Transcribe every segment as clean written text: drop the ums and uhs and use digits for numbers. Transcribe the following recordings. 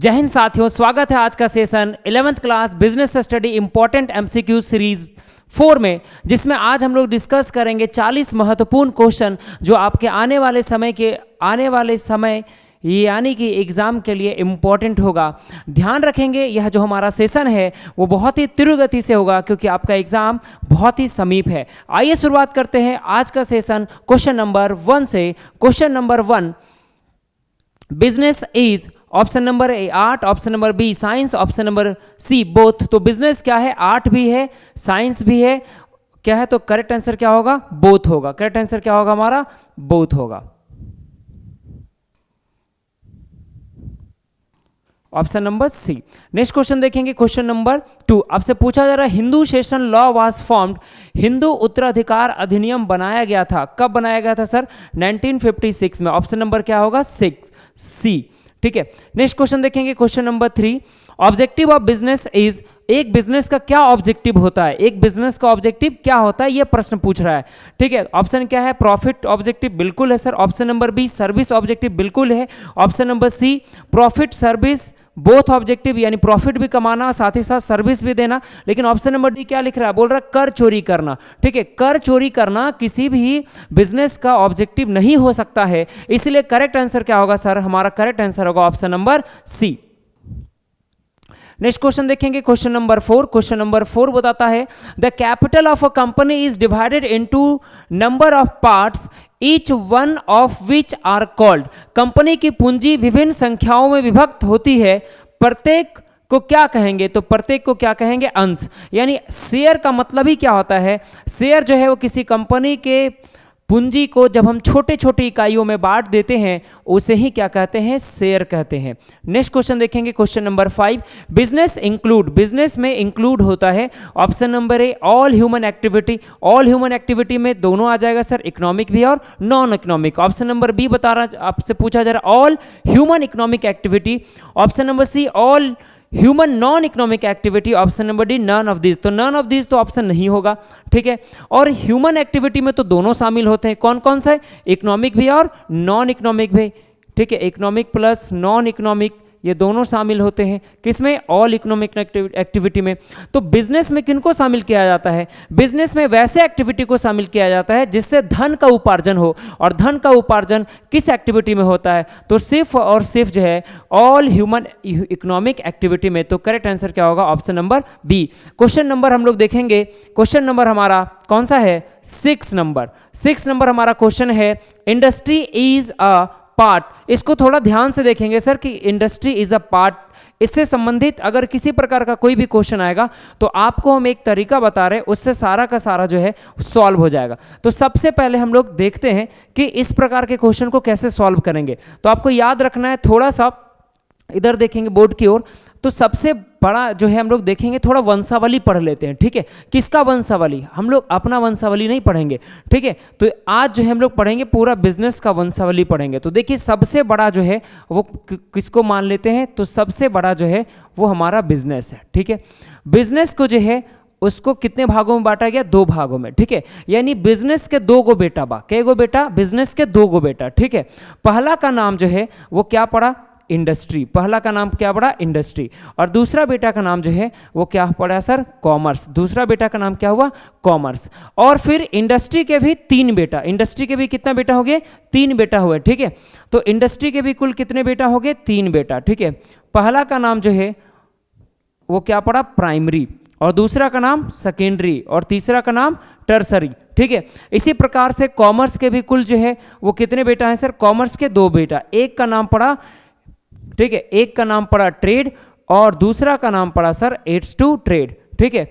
जय हिंद साथियों, स्वागत है आज का session 11th class business study important MCQ series 4 में, जिसमें आज हम लोग डिस्कस करेंगे 40 महत्वपूर्ण क्वेश्चन जो आपके आने वाले समय यानी कि एग्ज़ाम के लिए इम्पॉर्टेंट होगा। ध्यान रखेंगे यह जो हमारा सेशन है वो बहुत ही तीव्र गति से होगा क्योंकि आपका एग्ज़ाम बहुत ही समीप है। आइए शुरुआत करते हैं आज का सेशन क्वेश्चन नंबर 1 से। Question number 1, business is option number A art, option number B science, option number C both. तो बिजनेस क्या है? आर्ट भी है, साइंस भी है, क्या है? तो करेक्ट आंसर क्या होगा? बोथ होगा। करेक्ट आंसर क्या होगा हमारा? बोथ होगा। Option number C. Next question देखेंगे, क्वेश्चन नंबर 2। आपसे पूछा जा रहा है Hindu succession law was formed, Hindu उत्तराधिकार अधिनियम बनाया गया था। कब बनाया गया था सर? 1956 में। ऑप्शन नंबर क्या होगा? 6 सी। ठीक है। नेक्स्ट क्वेश्चन देखेंगे, question number 3। Objective of business is, एक बिजनेस का क्या ऑब्जेक्टिव होता है? एक बिजनेस का ऑब्जेक्टिव क्या होता है, ये प्रश्न पूछ रहा है। ठीक है। ऑप्शन क्या है? प्रॉफिट ऑब्जेक्टिव बिल्कुल है sir. Option number B service objective बिल्कुल है। Option number C profit service both objective, यानी प्रॉफिट भी कमाना साथ ही साथ सर्विस भी देना। लेकिन ऑप्शन नंबर डी क्या लिख रहा है? बोल रहा है कर चोरी करना। ठीक है। कर चोरी करना किसी भी बिजनेस का ऑब्जेक्टिव नहीं हो सकता है, इसलिए करेक्ट आंसर क्या होगा सर? हमारा करेक्ट आंसर होगा option number C. Next question देखेंगे, क्वेश्चन नंबर 4। क्वेश्चन नंबर 4 बताता है the capital of a company is divided into number of parts each one of which are called. Company की पूंजी विभिन्न संख्याओं में विभक्त होती है, प्रत्येक को क्या कहेंगे? तो प्रत्येक को क्या कहेंगे? अंश। यानी शेयर का मतलब ही क्या होता है? शेयर जो है वो किसी कंपनी के पूंजी को जब हम छोटे छोटे इकाइयों में बांट देते हैं उसे ही क्या कहते हैं? शेयर कहते हैं। नेक्स्ट क्वेश्चन देखेंगे, question number 5। Business include, business में इंक्लूड होता है। Option number A all human activity. All human activity में दोनों आ जाएगा सर, इकोनॉमिक भी और non economic. Option number B बता रहा, आपसे पूछा जा रहा all human economic activity. Option number C all human non economic activity. Option number D none of this. तो नन ऑफ दिस तो ऑप्शन नहीं होगा। ठीक है। और ह्यूमन एक्टिविटी में तो दोनों शामिल होते हैं। कौन कौन सा? इकोनॉमिक भी और नॉन इकोनॉमिक भी। ठीक है। इकोनॉमिक प्लस नॉन इकोनॉमिक ये दोनों शामिल होते हैं किसमें? ऑल इकोनॉमिक एक्टिविटी में। तो बिजनेस में किनको शामिल किया जाता है? बिजनेस में वैसे एक्टिविटी को शामिल किया जाता है जिससे धन का उपार्जन हो, और धन का उपार्जन किस एक्टिविटी में होता है? तो सिर्फ और सिर्फ जो है ऑल ह्यूमन इकोनॉमिक एक्टिविटी में। तो करेक्ट आंसर क्या होगा? Option number B. Question number हम लोग देखेंगे, क्वेश्चन नंबर हमारा कौन सा है? 6 नंबर। 6 नंबर हमारा क्वेश्चन है इंडस्ट्री इज अ पार्ट। इसको थोड़ा ध्यान से देखेंगे सर कि इंडस्ट्री इज अ पार्ट। इससे संबंधित अगर किसी प्रकार का कोई भी क्वेश्चन आएगा तो आपको हम एक तरीका बता रहे हैं, उससे सारा का सारा जो है सॉल्व हो जाएगा। तो सबसे पहले हम लोग देखते हैं कि इस प्रकार के क्वेश्चन को कैसे सॉल्व करेंगे। तो आपको याद रखना है, थोड़ा सा इधर देखेंगे बोर्ड की ओर, तो सबसे बड़ा जो है हम लोग देखेंगे, थोड़ा वंशावली पढ़ लेते हैं। ठीक है। किसका वंशावली? हम लोग अपना वंशावली नहीं पढ़ेंगे। ठीक है। तो आज जो है हम लोग पढ़ेंगे पूरा बिजनेस का वंशावली पढ़ेंगे। तो देखिए सबसे बड़ा जो है वो किसको मान लेते हैं? तो सबसे बड़ा जो है वो हमारा बिजनेस है। ठीक है। बिजनेस को जो है उसको कितने भागों में बांटा गया? 2 भागों में। ठीक है। यानी बिजनेस के 2 गो बेटा बा। कै गो बेटा? बिजनेस के 2 गो बेटा। ठीक है। पहला का नाम जो है वो क्या पड़ा? इंडस्ट्री। पहला का नाम क्या पड़ा? इंडस्ट्री। और दूसरा बेटा का नाम जो है वो क्या पड़ा सर? कॉमर्स। दूसरा बेटा का नाम क्या हुआ? कॉमर्स। और फिर इंडस्ट्री के भी 3 बेटा। इंडस्ट्री के भी कितना बेटा हो गए? 3 बेटा हुए। ठीक है। तो इंडस्ट्री के भी कुल कितने बेटा हो गए? 3 बेटा। ठीक है। पहला का नाम जो है वो क्या पड़ा? प्राइमरी। और दूसरा का नाम सेकेंडरी। और तीसरा का नाम टर्सरी। ठीक है। इसी प्रकार से कॉमर्स के भी कुल जो है वो कितने बेटा हैं सर? कॉमर्स के 2 बेटा। एक का नाम पड़ा, ठीक है, एक का नाम पड़ा ट्रेड और दूसरा का नाम पड़ा सर एड्स टू ट्रेड। ठीक है।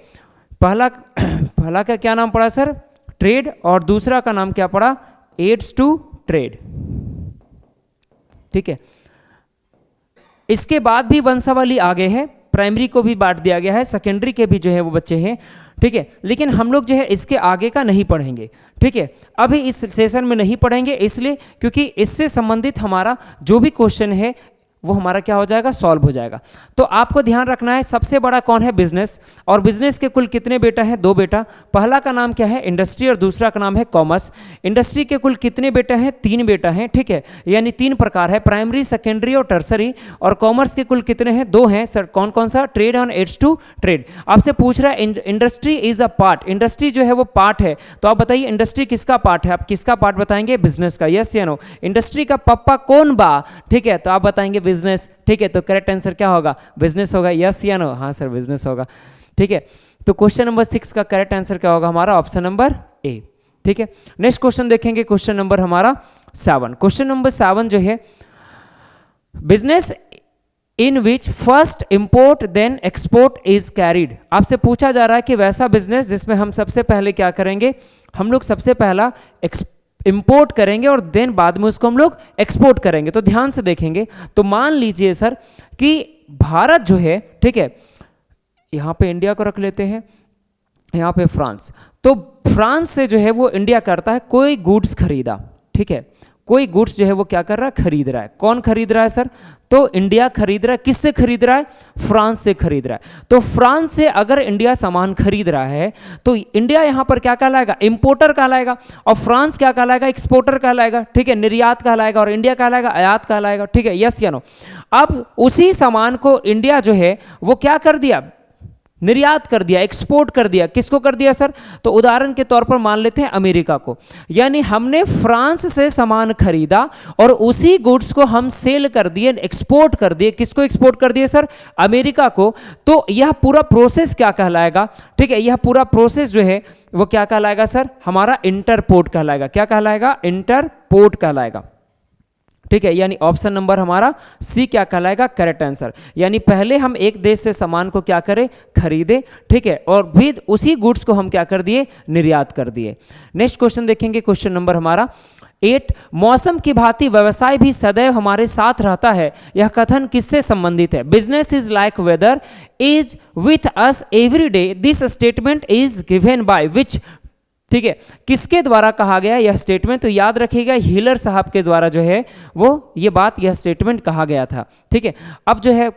पहला का क्या नाम पड़ा सर? ट्रेड। और दूसरा का नाम क्या पड़ा? Aids to trade. ठीक है। इसके बाद भी वंशावली आगे है, प्राइमरी को भी बांट दिया गया है, सेकेंडरी के भी जो है वो बच्चे हैं। ठीक है। लेकिन हम लोग जो है इसके आगे का नहीं पढ़ेंगे। ठीक है। अभी इस सेशन में नहीं पढ़ेंगे, इसलिए क्योंकि इससे संबंधित हमारा जो भी क्वेश्चन है वो हमारा क्या हो जाएगा, सॉल्व हो जाएगा। तो आपको ध्यान रखना है सबसे बड़ा कौन है, बिजनेस। और बिजनेस के कुल कितने बेटा हैं, 2 बेटा। पहला का नाम क्या है, इंडस्ट्री, और दूसरा का नाम है कॉमर्स। इंडस्ट्री के कुल कितने बेटा हैं, 3 बेटा हैं, ठीक है, यानी 3 प्रकार है, प्राइमरी, सेकेंडरी और टर्सरी। और कॉमर्स के कुल कितने हैं, 2 हैं सर। कौन कौन सा, ट्रेड और एड्स टू ट्रेड। आपसे पूछ रहा है industry is a part, industry जो है वो पार्ट है, तो आप बताइए इंडस्ट्री किसका पार्ट है, आप किसका पार्ट बताएंगे, बिजनेस का, यस या नो। इंडस्ट्री का पप्पा कौन बा, ठीक है, तो आप बताएंगे बिजनेस, ठीक है, तो करेक्ट आंसर क्या होगा, बिजनेस होगा, यस या नो, हाँ सर बिजनेस होगा, ठीक है। तो क्वेश्चन नंबर 6 का करेक्ट आंसर क्या होगा हमारा, ऑप्शन नंबर ए, ठीक है। नेक्स्ट क्वेश्चन देखेंगे, क्वेश्चन नंबर हमारा 7। क्वेश्चन नंबर 7 जो है, business in which first import then export is carried. आपसे पूछा जा रहा है कि वैसा बिजनेस जिसमें हम सबसे पहले क्या करेंगे, हम लोग सबसे पहला इंपोर्ट करेंगे और देन बाद में उसको हम लोग एक्सपोर्ट करेंगे। तो ध्यान से देखेंगे, तो मान लीजिए सर कि भारत जो है, ठीक है, यहाँ पे इंडिया को रख लेते हैं, यहाँ पे फ्रांस, तो फ्रांस से जो है वो इंडिया करता है कोई गुड्स खरीदा, ठीक है, कोई गुड्स जो है वो क्या कर रहा है, खरीद रहा है। कौन खरीद रहा है सर, तो इंडिया खरीद रहा है। किससे खरीद रहा है, फ्रांस से खरीद रहा है। तो फ्रांस से अगर इंडिया सामान खरीद रहा है तो इंडिया यहां पर क्या कहलाएगा, इंपोर्टर कहलाएगा, और फ्रांस क्या कहलाएगा, एक्सपोर्टर कहलाएगा, ठीक है, निर्यात कहलाएगा, और इंडिया कहलाएगा आयात कहलाएगा, ठीक है, यस या नो। अब उसी सामान को इंडिया जो है वो क्या कर दिया, निर्यात कर दिया, एक्सपोर्ट कर दिया। किसको कर दिया सर, तो उदाहरण के तौर पर मान लेते हैं अमेरिका को, यानी हमने फ्रांस से सामान खरीदा और उसी गुड्स को हम सेल कर दिए, एक्सपोर्ट कर दिए। किसको एक्सपोर्ट कर दिए सर, अमेरिका को। तो यह पूरा प्रोसेस क्या कहलाएगा, ठीक है, यह पूरा प्रोसेस जो है वो क्या कहलाएगा सर, हमारा इंटरपोर्ट कहलाएगा। क्या कहलाएगा, इंटरपोर्ट कहलाएगा, ठीक है, यानी ऑप्शन नंबर हमारा सी क्या कहलाएगा, करेक्ट आंसर। यानी पहले हम एक देश से सामान को क्या करें, खरीदे, ठीक है, और भी उसी गुड्स को हम क्या कर दिए, निर्यात कर दिए। नेक्स्ट क्वेश्चन देखेंगे, क्वेश्चन नंबर हमारा 8। मौसम की भांति व्यवसाय भी सदैव हमारे साथ रहता है, यह कथन किससे संबंधित है। Business is like weather is with us every day, this statement is given by which, ठीक है, किसके द्वारा कहा गया यह स्टेटमेंट, तो याद रखिएगा हिलर साहब के द्वारा जो है वो ये बात, यह स्टेटमेंट कहा गया था, ठीक है। अब जो है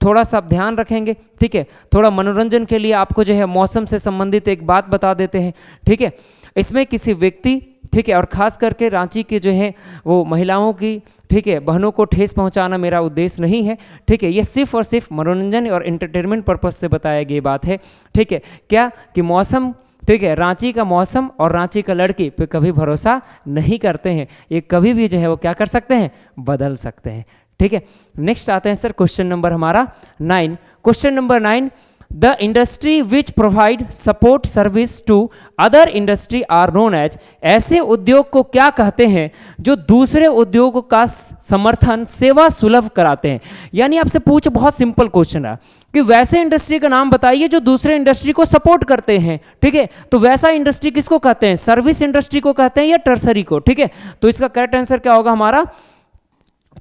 थोड़ा सा ध्यान रखेंगे, ठीक है, थोड़ा मनोरंजन के लिए आपको जो है मौसम से संबंधित एक बात बता देते हैं, ठीक है। इसमें किसी व्यक्ति, ठीक है, और खास करके रांची के जो है वो महिलाओं की, ठीक है, बहनों को ठेस पहुंचाना मेरा उद्देश्य नहीं है, ठीक है, ये सिर्फ और सिर्फ मनोरंजन और एंटरटेनमेंट पर्पज से बताया गई बात है, ठीक है। क्या कि मौसम, ठीक है, रांची का मौसम और रांची का लड़की पे कभी भरोसा नहीं करते हैं, ये कभी भी जो है वो क्या कर सकते हैं, बदल सकते हैं, ठीक है। नेक्स्ट आते हैं सर क्वेश्चन नंबर हमारा 9। Question number 9, the industry which provide support service to other industry are known as, ऐसे उद्योग को क्या कहते हैं जो दूसरे उद्योगों का समर्थन, सेवा सुलभ कराते हैं। यानी आपसे पूछ, बहुत सिंपल क्वेश्चन है कि वैसे इंडस्ट्री का नाम बताइए जो दूसरे इंडस्ट्री को सपोर्ट करते हैं, ठीक है, तो वैसा इंडस्ट्री किसको कहते हैं, सर्विस इंडस्ट्री को कहते हैं या टर्सरी को, ठीक है। तो इसका करेक्ट आंसर क्या होगा हमारा,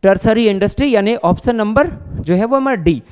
टर्सरी इंडस्ट्री, यानी ऑप्शन नंबर जो है वो हमारा डी।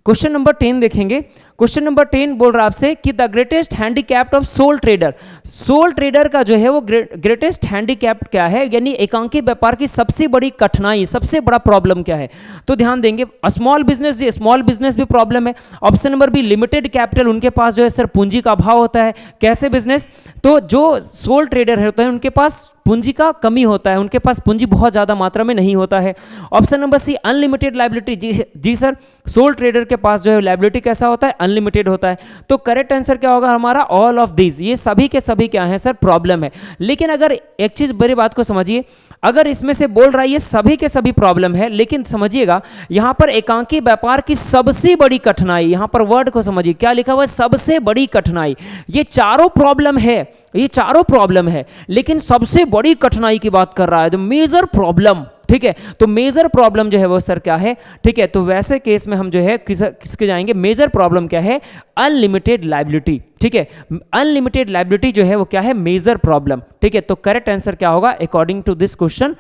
क्वेश्चन नंबर 10 देखेंगे। क्वेश्चन नंबर 10 बोल रहा है आपसे कि the greatest handicap of soul trader, soul trader का जो है वो ग्रेटेस्ट हैंडीकैप क्या है, यानी एकांकी व्यापार की सबसे बड़ी कठिनाई, सबसे बड़ा प्रॉब्लम क्या है। तो ध्यान देंगे, स्मॉल बिजनेस, स्मॉल बिजनेस भी प्रॉब्लम है। Option number B, limited capital, उनके पास जो है सर पूंजी का अभाव होता है। कैसे बिजनेस, तो जो सोल ट्रेडर होते हैं उनके पास पूंजी का कमी होता है, उनके पास पूंजी बहुत ज़्यादा मात्रा में नहीं होता है। Option number C, unlimited liability, जी सर, सोल ट्रेडर के पास जो है लायबिलिटी कैसा होता है, अनलिमिटेड होता है। तो करेक्ट आंसर क्या होगा हमारा, ऑल ऑफ दीज, ये सभी के सभी क्या है सर, प्रॉब्लम है। लेकिन अगर एक चीज़ बड़ी बात को समझिए, अगर इसमें से बोल रहा है ये सभी के सभी प्रॉब्लम है, लेकिन समझिएगा यहाँ पर एकांकी व्यापार की सबसे बड़ी कठिनाई, यहाँ पर वर्ड को समझिए क्या लिखा हुआ है, सबसे बड़ी कठिनाई। ये चारों प्रॉब्लम है, ये चारों प्रॉब्लम है, लेकिन सबसे बड़ी कठिनाई की बात कर रहा है, जो मेजर प्रॉब्लम, ठीक है। तो मेजर प्रॉब्लम जो है वो सर क्या है, ठीक है, तो वैसे केस में हम जो है किसके जाएंगे, मेजर प्रॉब्लम क्या है, अनलिमिटेड लायबिलिटी, ठीक है, अनलिमिटेड लायबिलिटी जो है वो क्या है, मेजर प्रॉब्लम। ठीक है, तो करेक्ट आंसर क्या होगा according to this question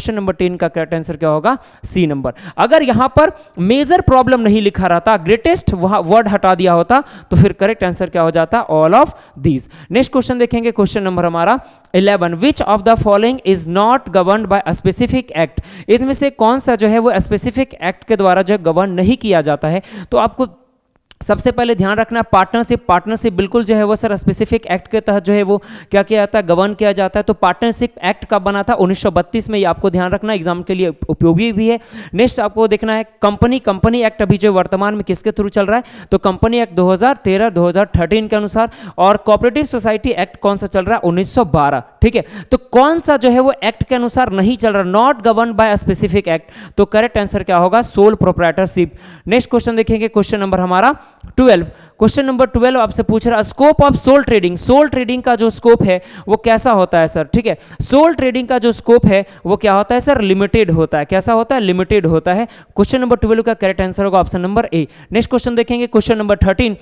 number 10 का करेक्ट आंसर क्या होगा, सी नंबर। अगर यहां पर मेजर प्रॉब्लम नहीं लिखा रहता, ग्रेटेस्ट वर्ड हटा दिया होता, तो फिर करेक्ट आंसर क्या हो जाता, all of these. Next question देखेंगे, क्वेश्चन नंबर हमारा 11, विच of the following is not governed bye a specific act. इनमें से कौन सा जो है वो स्पेसिफिक एक्ट के द्वारा जो है गवर्न नहीं किया जाता है। तो आपको सबसे पहले ध्यान रखना, पार्टनरशिप बिल्कुल जो है वो सर स्पेसिफिक एक्ट के तहत जो है वो क्या किया जाता है, गवर्न किया जाता है। तो पार्टनरशिप एक्ट कब बना था, 1932 में। ये आपको ध्यान रखना, एग्जाम के लिए उपयोगी भी है। नेक्स्ट आपको देखना है कंपनी एक्ट अभी जो वर्तमान में किसके थ्रू चल रहा है, तो कंपनी एक्ट 2013 के अनुसार। और कोऑपरेटिव सोसाइटी एक्ट कौन सा चल रहा है, 1912। ठीक है, तो कौन सा जो है वो एक्ट के अनुसार नहीं चल रहा, not govern by a specific act, तो करेक्ट आंसर क्या होगा, सोल प्रोप्राइटरशिप। नेक्स्ट क्वेश्चन देखेंगे, क्वेश्चन नंबर हमारा 12। क्वेश्चन नंबर 12 आपसे पूछ रहा है, scope of sole trading. Sole trading का जो स्कोप है वो कैसा होता है सर। ठीक है, सोल ट्रेडिंग का जो स्कोप है वो क्या होता है सर, लिमिटेड होता है। कैसा होता है, लिमिटेड होता है। क्वेश्चन नंबर 12 का करेक्ट आंसर होगा option number A. Next question देखेंगे, question number 13,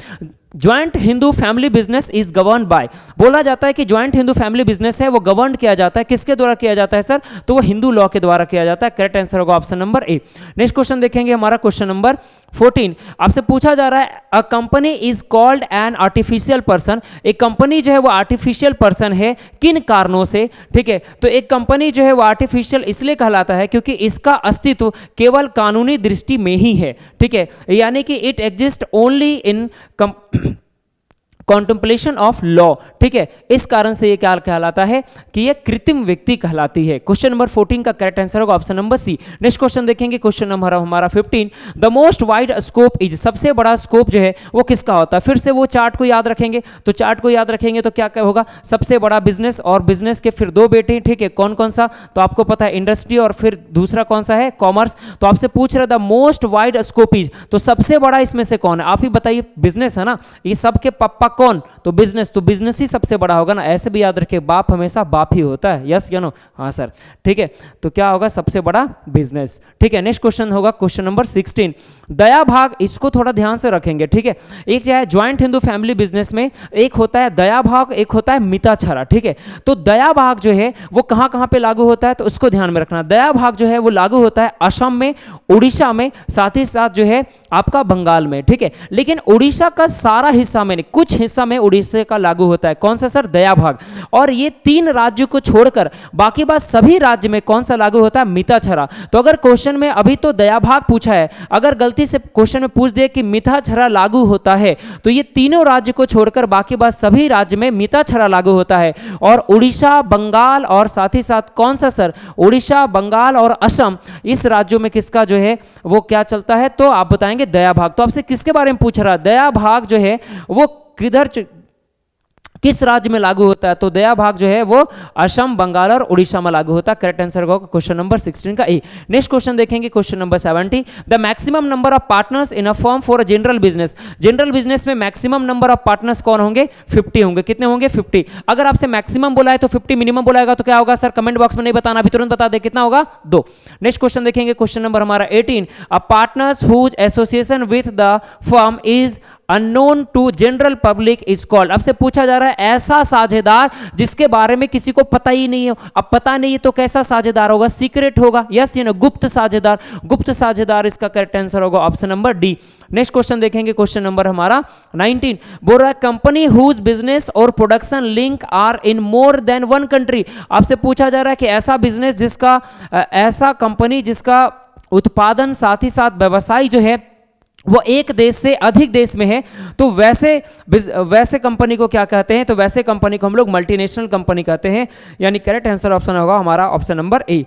joint Hindu family business is govern by. बोला जाता है कि ज्वाइंट हिंदू फैमिली बिजनेस है वो गवर्न किया जाता है, किसके द्वारा किया जाता है सर, तो वो हिंदू लॉ के द्वारा किया जाता है। करेक्ट आंसर होगा option number A. Next question देखेंगे हमारा क्वेश्चन नंबर 14, आपसे पूछा जा रहा है, अ company is called an artificial person. एक कंपनी जो है वो आर्टिफिशियल पर्सन है, किन कारणों से। ठीक है, तो एक कंपनी जो है वो आर्टिफिशियल इसलिए कहलाता है क्योंकि इसका अस्तित्व केवल कानूनी दृष्टि में ही है। ठीक है, यानी कि it exist only in contemplation of law. ठीक है, इस कारण से ये क्या कहलाता है कि ये कृत्रिम व्यक्ति कहलाती है। क्वेश्चन नंबर 14 का करेक्ट आंसर होगा option number C. Next question देखेंगे, क्वेश्चन नंबर हमारा 15, the most wide scope is. सबसे बड़ा स्कोप जो है वो किसका होता है। फिर से वो चार्ट को याद रखेंगे, तो चार्ट को याद रखेंगे तो क्या क्या होगा, सबसे बड़ा बिजनेस, और बिजनेस के फिर दो बेटे। ठीक है, कौन कौन सा, तो आपको पता है इंडस्ट्री, और फिर दूसरा कौन सा है, कॉमर्स। तो आपसे पूछ रहा था मोस्ट वाइड स्कोप इज, तो सबसे बड़ा इसमें से कौन है, आप ही बताइए। बिजनेस है ना, ये सबके पापा कौन, तो बिजनेस, तो बिजनेस ही सबसे बड़ा होगा ना। ऐसे भी याद रखिए, बाप हमेशा बाप ही होता है, यस या नो, हाँ सर। ठीक है, तो क्या होगा, सबसे बड़ा बिजनेस। ठीक है, नेक्स्ट क्वेश्चन होगा क्वेश्चन नंबर 16, दया भाग। इसको थोड़ा ध्यान से रखेंगे। ठीक है, एक जो है ज्वाइंट हिंदू फैमिली बिजनेस में एक होता है दया भाग, एक होता है मिताछरा। ठीक है, तो दया भाग जो है वो कहां कहां पे लागू होता है, तो उसको ध्यान में रखना। दया भाग जो है वो लागू होता है असम में, उड़ीसा में, साथ ही साथ जो है आपका बंगाल में। ठीक है, लेकिन उड़ीसा का सारा हिस्सा में नहीं, कुछ हिस्सा में उड़ीसा का लागू होता है। कौन सा सर, दया भाग। और ये 3 राज्यों को छोड़कर बाकी बात सभी राज्य में कौन सा लागू होता है, मिताछरा। तो अगर क्वेश्चन में अभी तो दया भाग पूछा है, अगर गलती से क्वेश्चन में पूछ दे कि मिताछरा लागू होता है, तो ये तीनों राज्य को छोड़कर बाकी बात सभी राज्य में मिताछरा लागू होता है। और उड़ीसा, बंगाल और साथ ही साथ कौन सा सर, उड़ीसा, बंगाल और असम, इस राज्यों में किसका जो है वो क्या चलता है, तो आप बताएंगे दया भाग। तो आपसे किसके बारे में पूछ रहा है, दया भाग जो है वो किस राज्य में लागू होता है, तो दया भाग जो है वो असम, बंगाल और उड़ीसा में लागू होता है। करेक्ट आंसर होगा क्वेश्चन नंबर 16 का ए। नेक्स्ट क्वेश्चन देखेंगे, question number 70, the maximum number of partners in a firm for a general business. General business में मैक्सिमम नंबर ऑफ पार्टनर्स कौन होंगे, 50 होंगे। कितने होंगे, 50। अगर आपसे मैक्सिमम बोला है तो 50, मिनिमम बोलाएगा तो क्या होगा सर, कमेंट बॉक्स में नहीं बताना, अभी तुरंत बता दे कितना होगा, 2। नेक्स्ट क्वेश्चन देखेंगे, क्वेश्चन नंबर हमारा 18, a partners whose association with the firm is unknown to general public is called. अब से पूछा जा रहा है ऐसा साझेदार जिसके बारे में किसी को पता ही नहीं है। अब पता नहीं है तो कैसा साझेदार होगा, सीक्रेट होगा, यस या नो, गुप्त साझेदार। गुप्त साझेदार इसका करेक्ट आंसर होगा option number D. Next question देखेंगे, क्वेश्चन नंबर हमारा 19, बोल रहा है कंपनी हुज बिजनेस और production link are in more than 1 country. आपसे पूछा जा रहा है कि ऐसा बिजनेस जिसका, ऐसा कंपनी जिसका उत्पादन साथ ही साथ व्यवसाय जो है वो एक देश से अधिक देश में है, तो वैसे कंपनी को क्या कहते हैं, तो वैसे कंपनी को हम लोग मल्टीनेशनल कंपनी कहते हैं। यानी करेक्ट आंसर ऑप्शन होगा हमारा option number A.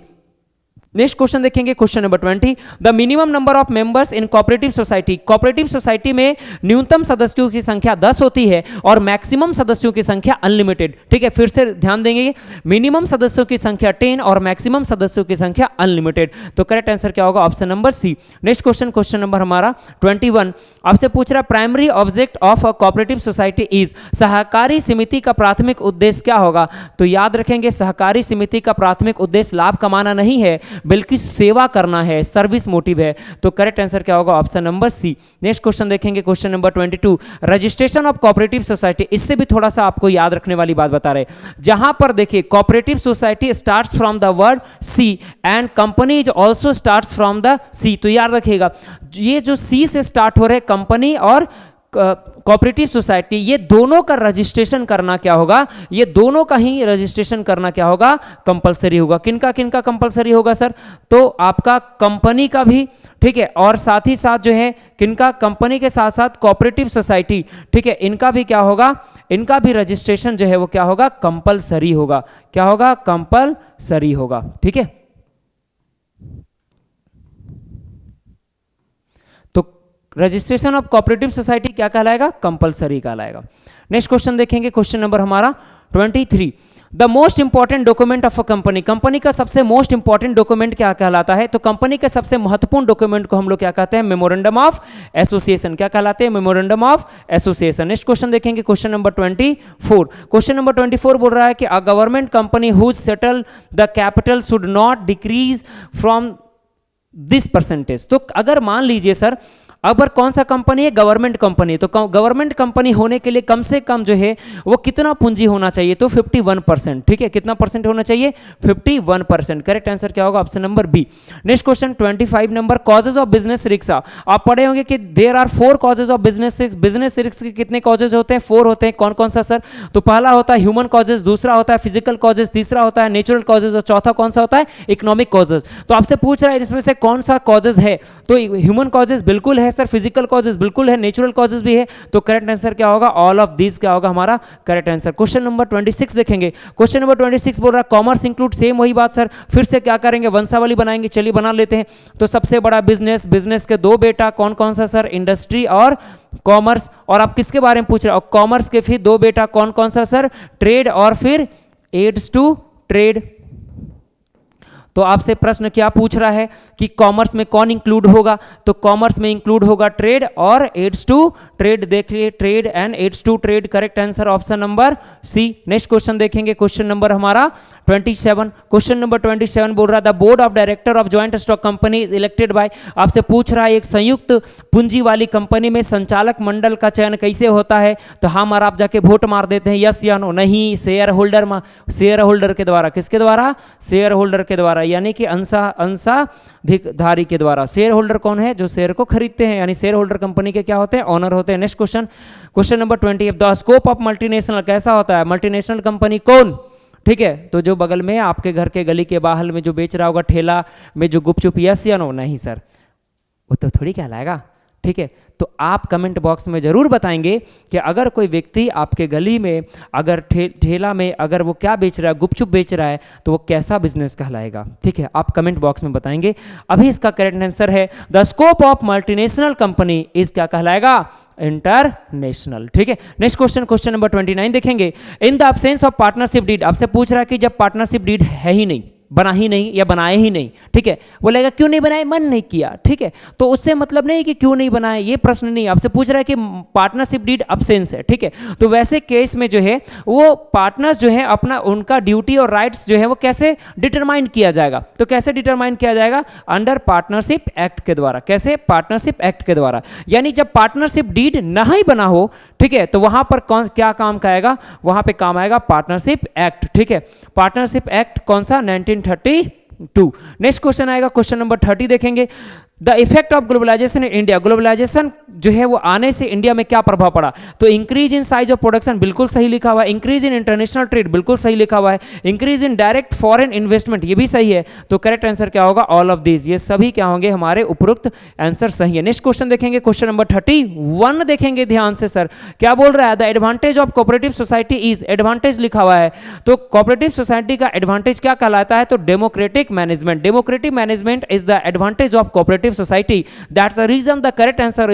Next question देखेंगे, question number 20, the minimum number of members in cooperative society. Cooperative society में न्यूनतम सदस्यों की संख्या 10 होती है और मैक्सिमम सदस्यों की संख्या अनलिमिटेड। ठीक है, फिर से ध्यान देंगे, मिनिमम सदस्यों की संख्या 10 और मैक्सिमम सदस्यों की संख्या अनलिमिटेड। तो करेक्ट आंसर क्या होगा, option number C. Next question, question number हमारा 21, आपसे पूछ रहा है primary object of a cooperative society is. सहकारी समिति का प्राथमिक उद्देश्य क्या होगा, तो याद रखेंगे सहकारी समिति का प्राथमिक उद्देश्य लाभ कमाना नहीं है, बल्कि सेवा करना है, सर्विस मोटिव है। तो करेक्ट आंसर क्या होगा? Option number C. Next question देखेंगे, question number 22, registration of cooperative society. इससे भी थोड़ा सा आपको याद रखने वाली बात बता रहे, जहां पर देखिए cooperative society starts from the word C and company is also starts from the C. तो याद रखिएगा, ये जो सी से स्टार्ट हो रहे कंपनी और कोऑपरेटिव सोसाइटी, ये दोनों का रजिस्ट्रेशन करना क्या होगा? ये दोनों का ही रजिस्ट्रेशन करना क्या होगा? कंपलसरी होगा। किनका किनका कंपलसरी होगा सर? तो आपका कंपनी का भी, ठीक है, और साथ ही साथ जो है किनका? कंपनी के साथ साथ कोऑपरेटिव सोसाइटी, ठीक है, इनका भी क्या होगा? इनका भी रजिस्ट्रेशन जो है वो क्या होगा? कंपलसरी होगा। क्या होगा? कंपलसरी होगा। ठीक है, रजिस्ट्रेशन ऑफ कोऑपरेटिव सोसाइटी क्या कहलाएगा? कंपलसरी कहलाएगा। नेक्स्ट क्वेश्चन देखेंगे, क्वेश्चन नंबर हमारा 23, the most important document of a company. Company का सबसे मोस्ट इंपॉर्टेंट डॉक्यूमेंट क्या कहलाता है? तो कंपनी के सबसे महत्वपूर्ण डॉक्यूमेंट को हम लोग क्या कहते हैं? Memorandum of association. क्या कहलाते हैं? Memorandum of association. Next question देखेंगे, क्वेश्चन नंबर 24। क्वेश्चन नंबर 24 बोल रहा है कि a government company whose settle the capital should not decrease from this percentage. तो अगर मान लीजिए सर, अगर कौन सा कंपनी है? Government company. तो गवर्नमेंट कंपनी होने के लिए कम से कम जो है वो कितना पूंजी होना चाहिए? तो 51%। ठीक है, कितना परसेंट होना चाहिए? 51%। करेक्ट आंसर क्या होगा? Option number B. Next question 25 number, causes of business risk. आप पढ़े होंगे कि there are 4 causes of business risk. Business risk के कितने कॉजेज होते हैं? 4 होते हैं। कौन कौन सा सर? तो पहला होता है ह्यूमन कॉजेज, दूसरा होता है फिजिकल कॉजेज, तीसरा होता है नेचुरल कॉजेज और चौथा कौन सा होता है? Economic causes. तो आपसे पूछ रहा है इसमें से कौन सा कॉजेज है? तो ह्यूमन कॉजेज बिल्कुल है सर, फिजिकल कॉजेज बिल्कुल है, नेचुरल कॉजेज भी है। तो करेक्ट आंसर क्या होगा? ऑल ऑफ दिस क्या होगा हमारा करेक्ट आंसर। क्वेश्चन नंबर 26 देखेंगे, क्वेश्चन नंबर 26 बोल रहा है कॉमर्स इंक्लूड, सेम वही बात सर, फिर से क्या करेंगे? वंशावली बनाएंगे। चलिए बना लेते हैं। तो सबसे बड़ा बिजनेस, बिजनेस के 2 बेटा कौन कौन सा सर? इंडस्ट्री और कॉमर्स। और आप किसके बारे में पूछ रहे हो? कॉमर्स के फिर 2 बेटा कौन कौन सा सर? ट्रेड और फिर एड्स टू ट्रेड। तो आपसे प्रश्न क्या पूछ रहा है कि कॉमर्स में कौन इंक्लूड होगा? तो कॉमर्स में इंक्लूड होगा ट्रेड और एड्स टू ट्रेड। देखिए trade and aids to trade, correct answer option number C. Next question देखेंगे, क्वेश्चन नंबर हमारा 27। क्वेश्चन नंबर 27 बोल रहा था board of director of joint stock company is elected by. आपसे पूछ रहा है एक संयुक्त पूंजी वाली कंपनी में संचालक मंडल का चयन कैसे होता है? तो हम और आप जाके वोट मार देते हैं, यस या नो। नहीं, शेयर होल्डर के द्वारा। किसके द्वारा? शेयर होल्डर के द्वारा, यानी कि अंशाधिकारी के द्वारा। शेयर होल्डर कौन है? जो शेयर को खरीदते हैं, यानी शेयर होल्डर कंपनी के क्या होते हैं? ऑनर होते हैं। Next question, question number 20, the scope of multinational कैसा होता है? मल्टीनेशनल कंपनी कौन? ठीक है, तो जो बगल में आपके घर के गली के बाहर में जो बेच रहा होगा ठेला में जो गुपचुप, यस या नो? नहीं सर, वो तो थोड़ी कहलाएगा। ठीक है, तो आप कमेंट बॉक्स में जरूर बताएंगे कि अगर कोई व्यक्ति आपके गली में अगर ठेला में अगर वो क्या बेच रहा है? गुपचुप बेच रहा है, तो वो कैसा बिजनेस कहलाएगा? ठीक है, आप कमेंट बॉक्स में बताएंगे। अभी इसका करेक्ट आंसर है the scope of multinational company is क्या कहलाएगा? इंटरनेशनल। ठीक है, नेक्स्ट क्वेश्चन, क्वेश्चन नंबर 29 देखेंगे, in the absence of partnership deed. आपसे पूछ रहा है कि जब पार्टनरशिप डीड है ही नहीं, बना ही नहीं या बनाए ही नहीं, ठीक है, बोलेगा क्यों नहीं बनाए? मन नहीं किया। ठीक है, तो उससे मतलब नहीं कि क्यों नहीं बनाए, ये प्रश्न नहीं। आपसे पूछ रहा है कि पार्टनरशिप डीड अब्सेंस है। ठीक है, तो वैसे केस में जो है वो पार्टनर्स जो है अपना उनका ड्यूटी और राइट्स जो है वो कैसे डिटरमाइन किया जाएगा? तो कैसे डिटरमाइन किया जाएगा? अंडर पार्टनरशिप एक्ट के द्वारा। कैसे? पार्टनरशिप एक्ट के द्वारा। यानी जब पार्टनरशिप डीड ना ही बना हो, ठीक है, तो वहां पर कौन क्या काम का आएगा? वहां पे काम आएगा पार्टनरशिप एक्ट। ठीक है, पार्टनरशिप एक्ट कौन सा? 1932। नेक्स्ट क्वेश्चन आएगा, क्वेश्चन नंबर 30 देखेंगे, the effect of globalisation in India. Globalisation जो है वो आने से इंडिया में क्या प्रभाव पड़ा? तो increase in size of production, बिल्कुल सही लिखा हुआ है। इंक्रीज इन इंटरनेशनल ट्रेड, बिल्कुल सही लिखा हुआ है। Increase in direct foreign investment, ये भी सही है। तो करेक्ट आंसर क्या होगा? All of this. ये सभी क्या होंगे? हमारे उपरोक्त आंसर सही है। नेक्स्ट क्वेश्चन देखेंगे, क्वेश्चन नंबर 31 देखेंगे ध्यान से। सर क्या बोल रहा है? The advantage of cooperative society is, advantage लिखा हुआ है, तो कोऑपरेटिव सोसाइटी का एडवांटेज क्या कहलाता है? तो democratic management. Democratic management is the advantage of cooperative society. That's the reason the correct answer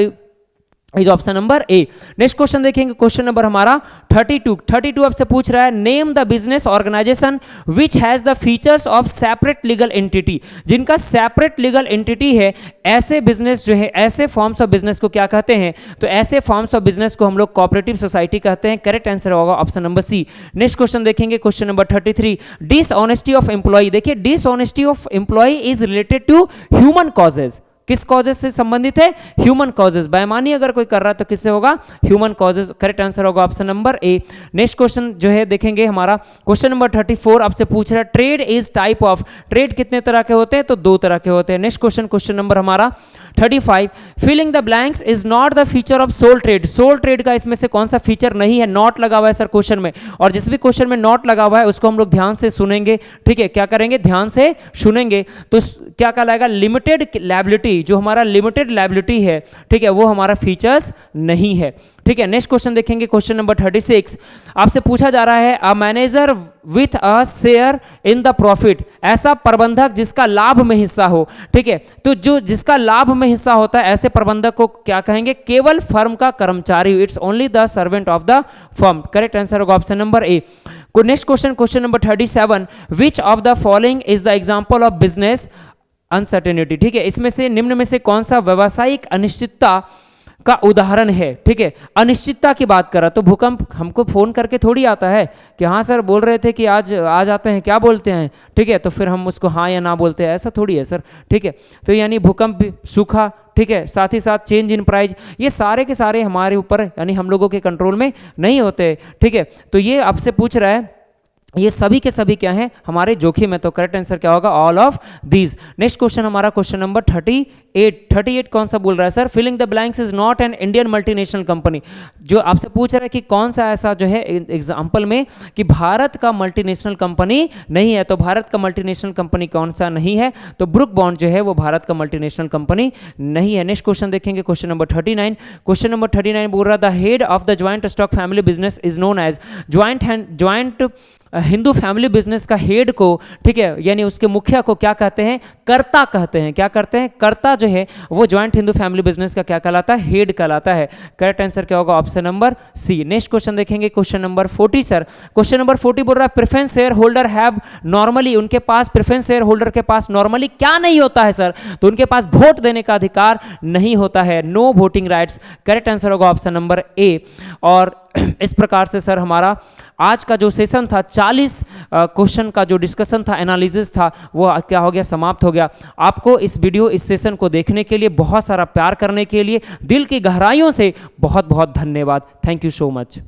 is option number A. Next question देखेंगे, क्वेश्चन नंबर हमारा 32 आपसे पूछ रहा है name the business organisation which has the features of separate legal entity. जिनका separate legal entity है, ऐसे business जो है, ऐसे फॉर्म्स ऑफ बिजनेस को क्या कहते हैं? तो ऐसे फॉर्म्स ऑफ बिजनेस को हम लोग कोऑपरेटिव सोसाइटी कहते हैं। करेक्ट आंसर होगा option number C. Next question देखेंगे, question number 33 dishonesty of employ. देखिए dishonesty of employ is related to human causes. किस कॉजेज से संबंधित है? Human causes. बेईमानी अगर कोई कर रहा है तो किससे होगा? Human causes. करेक्ट आंसर होगा option number A. Next question जो है देखेंगे हमारा, क्वेश्चन नंबर 34 आपसे पूछ रहा है trade is type of. Trade कितने तरह के होते हैं? तो 2 तरह के होते हैं। नेक्स्ट क्वेश्चन, क्वेश्चन नंबर हमारा 35 filling the blanks is not the feature of sole trade. Sole trade का इसमें से कौन सा फीचर नहीं है? नॉट लगा हुआ है सर क्वेश्चन में, और जिस भी क्वेश्चन में नॉट लगा हुआ है उसको हम लोग ध्यान से सुनेंगे। ठीक है, क्या करेंगे? ध्यान से सुनेंगे तो क्या कहलाएगा? Limited liability. जो हमारा लिमिटेड लायबिलिटी है, ठीक है, वो हमारा फीचर्स नहीं है। ठीक है, नेक्स्ट क्वेश्चन देखेंगे, क्वेश्चन नंबर 36 आपसे पूछा जा रहा है a manager with a share in the profit. ऐसा प्रबंधक जिसका लाभ में हिस्सा हो। ठीक है, तो जो जिसका लाभ में हिस्सा होता है ऐसे प्रबंधक को क्या कहेंगे? केवल फर्म का कर्मचारी। It's only the servant of the firm. Correct answer होगा option number A. Next question, question number 37 which of the following is the example of business uncertainty. ठीक है, इसमें से निम्न में से कौन सा व्यावसायिक अनिश्चितता का उदाहरण है? ठीक है, अनिश्चितता की बात कर रहा तो भूकंप हमको फोन करके थोड़ी आता है कि हाँ सर बोल रहे थे कि आज आ जाते हैं, क्या बोलते हैं? ठीक है, तो फिर हम उसको हाँ या ना बोलते हैं, ऐसा थोड़ी है सर। ठीक है, तो यानी भूकंप, सूखा, ठीक है, साथ ही साथ चेंज इन प्राइस, ये सारे के सारे हमारे ऊपर यानी हम लोगों के कंट्रोल में नहीं होते। ठीक है, तो ये आपसे पूछ रहा है ये सभी के सभी क्या हैं? हमारे जोखिम है। तो करेक्ट आंसर क्या होगा? All of these. Next question हमारा क्वेश्चन नंबर 38 कौन सा बोल रहा है sir? Filling the blanks is not an Indian multinational company. जो आपसे पूछ रहा है कि कौन सा ऐसा जो है एग्जाम्पल में कि भारत का मल्टीनेशनल कंपनी नहीं है, तो भारत का मल्टीनेशनल कंपनी कौन सा नहीं है? तो ब्रुक बॉन्ड जो है वो भारत का मल्टीनेशनल कंपनी नहीं है। नेक्स्ट क्वेश्चन देखेंगे, क्वेश्चन नंबर 39। क्वेश्चन नंबर 39 बोल रहा the head of the joint stock family business is known as. Joint Hindu family business का हेड को, ठीक है, यानी उसके मुखिया को क्या कहते हैं? कर्ता कहते हैं। क्या करते हैं? कर्ता जो है वो ज्वाइंट हिंदू फैमिली बिजनेस का क्या कहलाता है? हेड कहलाता है। करेक्ट आंसर क्या होगा? Option number C. Next question देखेंगे, question number 40 sir. Question number 40 बोल रहा है preference shareholder have normally, उनके पास प्रेफरेंस शेयर होल्डर के पास नॉर्मली क्या नहीं होता है सर? तो उनके पास वोट देने का अधिकार नहीं होता है, no voting rights. Correct answer होगा ऑप्शन नंबर ए। और इस प्रकार से सर हमारा आज का जो सेशन था 40 क्वेश्चन का जो डिस्कशन था, एनालिसिस था, वो क्या हो गया? समाप्त हो गया। आपको इस वीडियो, इस सेशन को देखने के लिए, बहुत सारा प्यार करने के लिए दिल की गहराइयों से बहुत बहुत धन्यवाद। Thank you so much.